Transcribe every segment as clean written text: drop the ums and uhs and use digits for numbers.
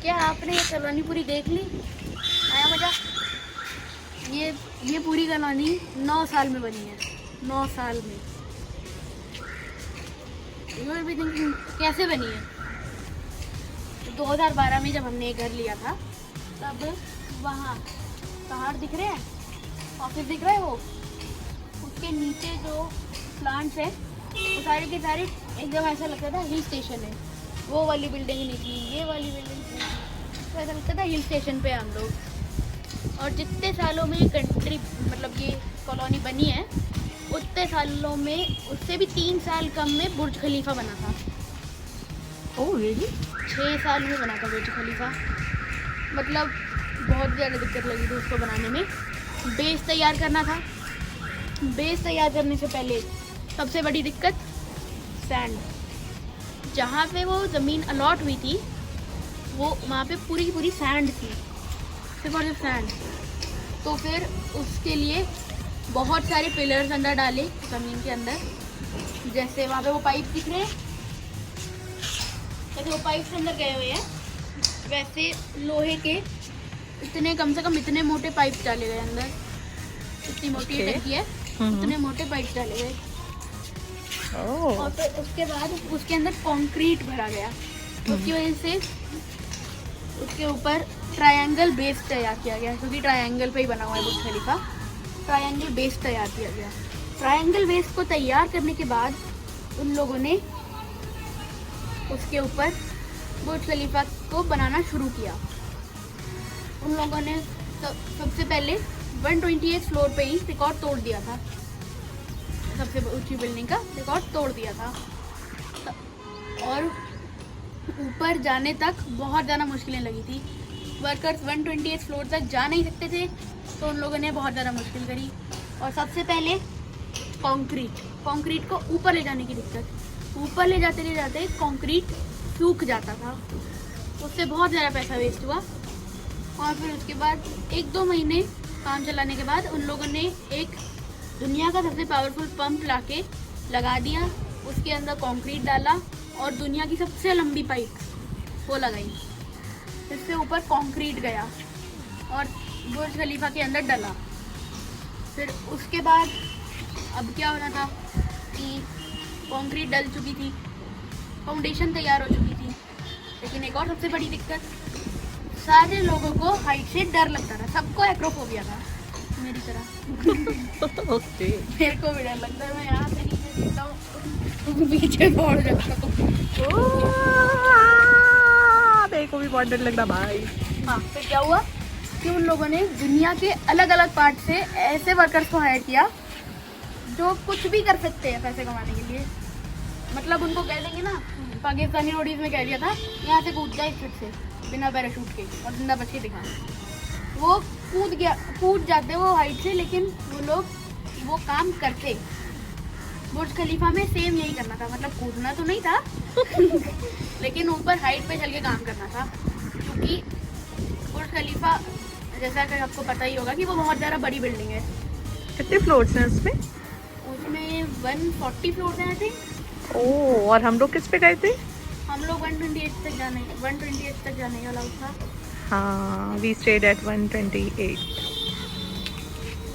क्या आपने ये कॉलोनी पूरी देख ली? आया मजा? ये पूरी कॉलोनी 9 साल में बनी है। 9 साल में। यू विल बी थिंकिंग कैसे बनी है? 2012 में जब हमने ये घर लिया था तब वहाँ पहाड़ दिख रहे हैं, ऑफिस दिख रहा है, वो उसके नीचे जो प्लांट्स है वो सारे के सारे एकदम ऐसा लगता था हिल स्टेशन है। वो वाली बिल्डिंग नहीं थी, ये वाली बिल्डिंग थी, तो ऐसा लगता था हिल स्टेशन पे हम लोग। और जितने सालों में ये कंट्री मतलब ये कॉलोनी बनी है उतने सालों में उससे भी 3 साल कम में बुर्ज खलीफा बना था। Oh really? 6 साल में बना था बुर्ज खलीफा। मतलब बहुत ज़्यादा दिक्कत लगी थी उसको बनाने में। बेस तैयार करना था। बेस तैयार करने से पहले सबसे बड़ी दिक्कत सैंड। जहाँ पे वो ज़मीन अलॉट हुई थी वो वहाँ पे पूरी की पूरी सैंड थी, सिर्फ और सिर्फ सैंड। तो फिर उसके लिए बहुत सारे पिलर्स अंदर डाले ज़मीन के अंदर। जैसे वहाँ पे वो पाइप दिख रहे हैं, जैसे वो पाइप से अंदर गए हुए हैं, वैसे लोहे के इतने कम से कम इतने मोटे पाइप डाले गए अंदर। इतनी मोटी टंकी है, इतने मोटे पाइप डाले गए। और फिर उसके बाद उसके अंदर कंक्रीट भरा गया। उसकी वजह से उसके ऊपर ट्रायंगल बेस तैयार किया गया, क्योंकि ट्रायंगल पे ही बना हुआ है बुर्ज खलीफा। ट्रायंगल बेस तैयार किया गया। ट्रायंगल बेस को तैयार करने के बाद उन लोगों ने उसके ऊपर बुर्ज खलीफा को बनाना शुरू किया। उन लोगों ने सबसे पहले 128 फ्लोर पे ही रिकॉर्ड तोड़ दिया था। सबसे ऊंची बिल्डिंग का रिकॉर्ड तोड़ दिया था। और ऊपर जाने तक बहुत ज़्यादा मुश्किलें लगी थी। वर्कर्स 128 फ्लोर तक जा नहीं सकते थे, तो उन लोगों ने बहुत ज़्यादा मुश्किल करी। और सबसे पहले कंक्रीट को ऊपर ले जाने की दिक्कत। ऊपर ले जाते कंक्रीट सूख जाता था, उससे बहुत ज़्यादा पैसा वेस्ट हुआ। और फिर उसके बाद 1-2 महीने काम चलाने के बाद उन लोगों ने एक दुनिया का सबसे पावरफुल पंप लाके लगा दिया। उसके अंदर कंक्रीट डाला और दुनिया की सबसे लंबी पाइप वो लगाई। इससे ऊपर कंक्रीट गया और बुर्ज खलीफा के अंदर डला। फिर उसके बाद अब क्या होना था कि कंक्रीट डल चुकी थी, फाउंडेशन तैयार हो चुकी थी, लेकिन एक और सबसे बड़ी दिक्कत, सारे लोगों को हाइट से डर लगता था। सबको एक्रोफोबिया था मेरी तरह। ओके। मेरे को भी डर लगता है। मैं यहाँ से नीचे देखता हूँ, पीछे पहुँच जाता हूँ। मेरे को भी बहुत डर लग रहा भाई। हाँ, फिर क्या हुआ कि उन लोगों ने दुनिया के अलग अलग पार्ट से ऐसे वर्कर्स को हायर किया जो कुछ भी कर सकते हैं पैसे कमाने के लिए। मतलब उनको कह देंगे ना, पाकिस्तानी रोडीज में कह दिया था यहाँ से कूद जाए फिर से बिना पैराशूट के और जिंदा बच के दिखा। वो कूद जाते वो हाइट से, लेकिन वो लोग वो काम करते। बुर्ज खलीफा में सेम यही करना था, मतलब कूदना तो नहीं था लेकिन ऊपर हाइट पे चल के काम करना था। क्योंकि बुर्ज खलीफा जैसा कि आपको पता ही होगा कि वो बहुत ज़्यादा बड़ी बिल्डिंग है। कितने फ्लोर्स हैं उसमें? उसमें 140 फ्लोर हैं आई थिंक। ओह, और हम लोग किस पे गए थे? हम लोग 128 तक जाने का अलाउड था। हाँ, we stayed at 128.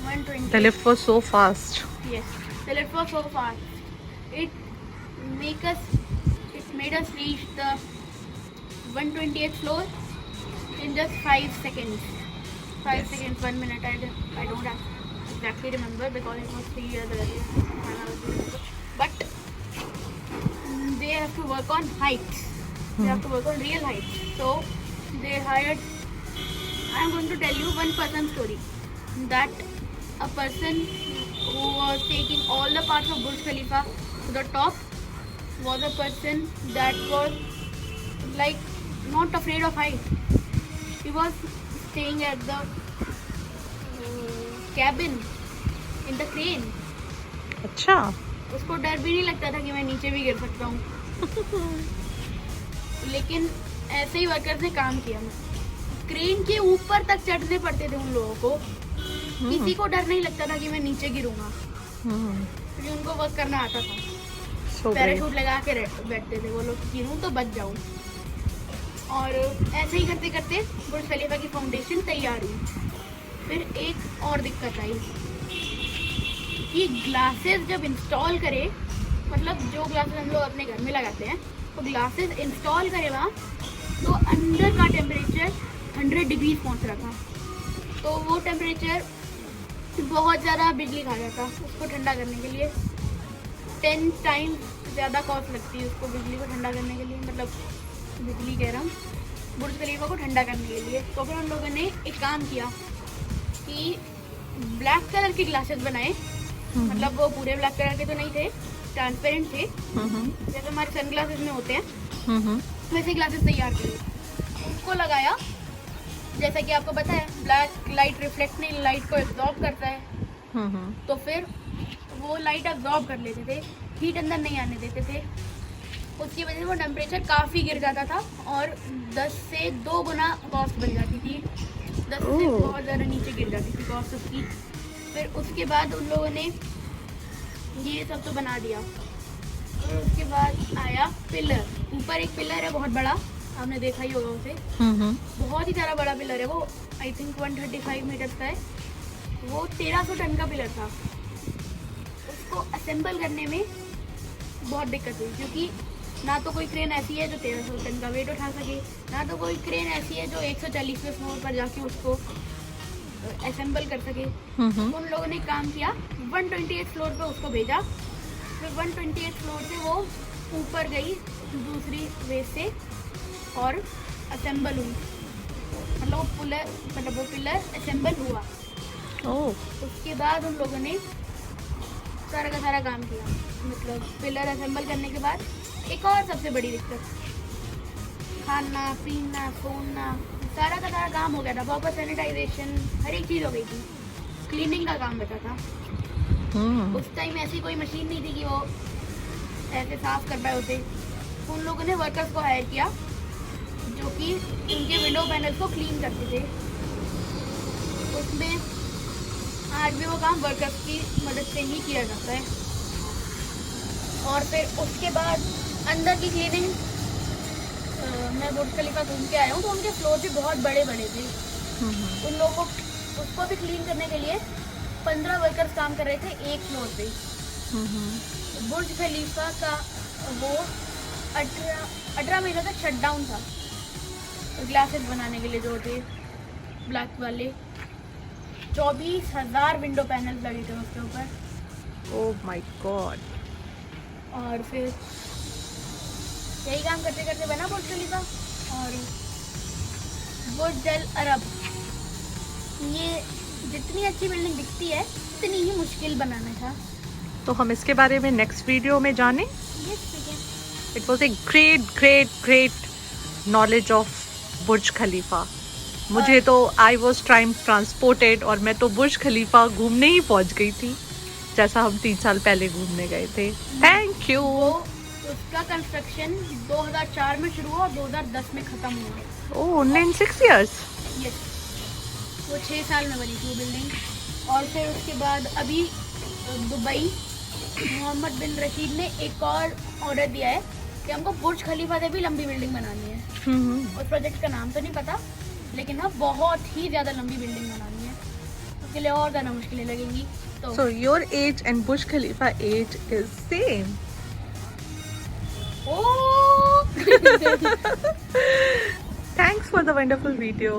120। The lift was so fast. Yes, the lift was so fast. It made us reach the 128th floor in just 5 seconds. 5 Yes. seconds, 1 minute. I don't exactly remember because it was 3 years earlier. But they have to work on heights. They have to work on real heights. So they hired. I am going to tell you one person story. That a person who was taking all the parts of Burj Khalifa to the top was a person that was like not afraid of height. He was staying at the cabin in the crane. अच्छा। उसको डर भी नहीं लगता था कि मैं नीचे भी गिर सकता हूँ लेकिन ऐसे ही वर्कर्स ने काम किया। क्रेन के ऊपर तक चढ़ने पड़ते थे उन लोगों को। किसी को डर नहीं लगता था कि मैं नीचे गिरूंगा, क्योंकि उनको वर्क करना आता था। So पैराशूट लगा के बैठते थे वो लोग, गिरूं तो बच जाऊं। और ऐसे ही करते करते बुर्ज खलीफा की फाउंडेशन तैयार हुई। फिर एक और दिक्कत आई कि ग्लासेस जब इंस्टॉल करे, मतलब जो ग्लासेस हम लोग अपने घर में लगाते हैं, तो ग्लासेस इंस्टॉल करे वहाँ, तो अंदर का टेम्परेचर 100 डिग्री पहुँच रहा था। तो वो टेम्परेचर बहुत ज़्यादा बिजली खा जाता उसको ठंडा करने के लिए। 10 टाइम ज़्यादा कॉस्ट लगती है उसको बिजली को ठंडा करने के लिए, मतलब बिजली कह रहा हूँ, बुर्ज खलीफा को ठंडा करने के लिए। तो फिर उन लोगों ने एक काम किया कि ब्लैक कलर के ग्लासेस बनाए, मतलब वो पूरे ब्लैक कलर के तो नहीं थे, ट्रांसपेरेंट थे, जैसे हमारे सन ग्लासेस में होते हैं, वैसे ग्लासेस तैयार किए, उनको लगाया। जैसा कि आपको पता है ब्लैक लाइट रिफ्लेक्ट नहीं, लाइट को एब्जॉर्ब करता है, तो फिर वो लाइट एब्जॉर्ब कर लेते थे, हीट अंदर नहीं आने देते थे। उसकी वजह से वो टेम्परेचर काफ़ी गिर जाता था और 10 से 2 गुना कॉस्ट बन जाती थी, 10 से बहुत ज़्यादा नीचे गिर जाती थी कॉस्ट उसकी। फिर उसके बाद उन लोगों ने ये सब तो बना दिया। और उसके बाद आया पिलर। ऊपर एक पिलर है बहुत बड़ा, आपने देखा ही होगा उसे, बहुत ही ज़्यादा बड़ा पिलर है वो, आई थिंक 135 मीटर का है वो। 1300 टन का पिलर था। उसको असेंबल करने में बहुत दिक्कत हुई, क्योंकि ना तो कोई क्रेन ऐसी है जो 1300 टन का वेट उठा सके, ना तो कोई क्रेन ऐसी है जो 140वें फ्लोर पर जाके उसको असेंबल कर सके। तो उन लोगों ने काम किया, 128 फ्लोर पे उसको भेजा। फिर 128 फ्लोर से वो ऊपर गई दूसरी वे से और असेंबल हुई, मतलब वो पिलर असेंबल हुआ। उसके बाद उन लोगों ने सारा का सारा काम किया, मतलब पिलर असेंबल करने के बाद एक और सबसे बड़ी दिक्कत, खाना पीना सोना सारा का सारा काम हो गया था, प्रॉपर सैनिटाइजेशन हर एक चीज़ हो गई थी, क्लीनिंग का काम बचा था। उस टाइम ऐसी कोई मशीन नहीं थी कि वो ऐसे साफ कर पाए उसे। उन लोगों ने वर्कर्स को हायर किया जो कि उनके विंडो पैनल को क्लीन करते थे। उसमें आज भी वो काम वर्कर्स की मदद से ही किया जाता है। और फिर उसके बाद अंदर की क्लीनिंग, मैं बुर्ज खलीफा घूम के आया हूँ तो उनके फ्लोर भी बहुत बड़े बड़े थे। उन लोगों को उसको भी क्लीन करने के लिए 15 वर्कर्स काम कर रहे थे एक फ्लोर पे। बुर्ज खलीफा का वो 18 महीने तक शटडाउन था, ग्लासेस बनाने के लिए जो थे ब्लैक वाले। 24,000 विंडो पैनल लगे थे उसके ऊपर। Oh my God. और फिर यही काम करते करते बना बुर्ज खलीफा। और बुर्ज अल अरब, ये जितनी अच्छी बिल्डिंग दिखती है उतनी ही मुश्किल बनाना था। तो हम इसके बारे में नेक्स्ट वीडियो में जानें। Yes, it was a great knowledge of Burj Khalifa. मुझे तो आई वॉज टाइम ट्रांसपोर्टेड और मैं तो बुर्ज खलीफा घूमने ही पहुंच गई थी, जैसा हम 3 साल पहले घूमने गए थे। Thank you. उसका कंस्ट्रक्शन 2004 में शुरू हुआ और 2010 में ख़त्म हुआ। ओह, only in 6 years? यस, वो 6 साल में बनी थी वो बिल्डिंग। और फिर उसके बाद अभी दुबई मोहम्मद बिन रशीद ने एक और ऑर्डर दिया है कि हमको बुर्ज खलीफा से भी लंबी बिल्डिंग बनानी है। उस प्रोजेक्ट का नाम तो नहीं पता, लेकिन हाँ बहुत ही ज़्यादा लंबी बिल्डिंग बनानी है, उसके लिए और ज़्यादा मुश्किलें लगेंगी। तो So your age and Burj Khalifa age is same. Oh! Thanks for the wonderful video.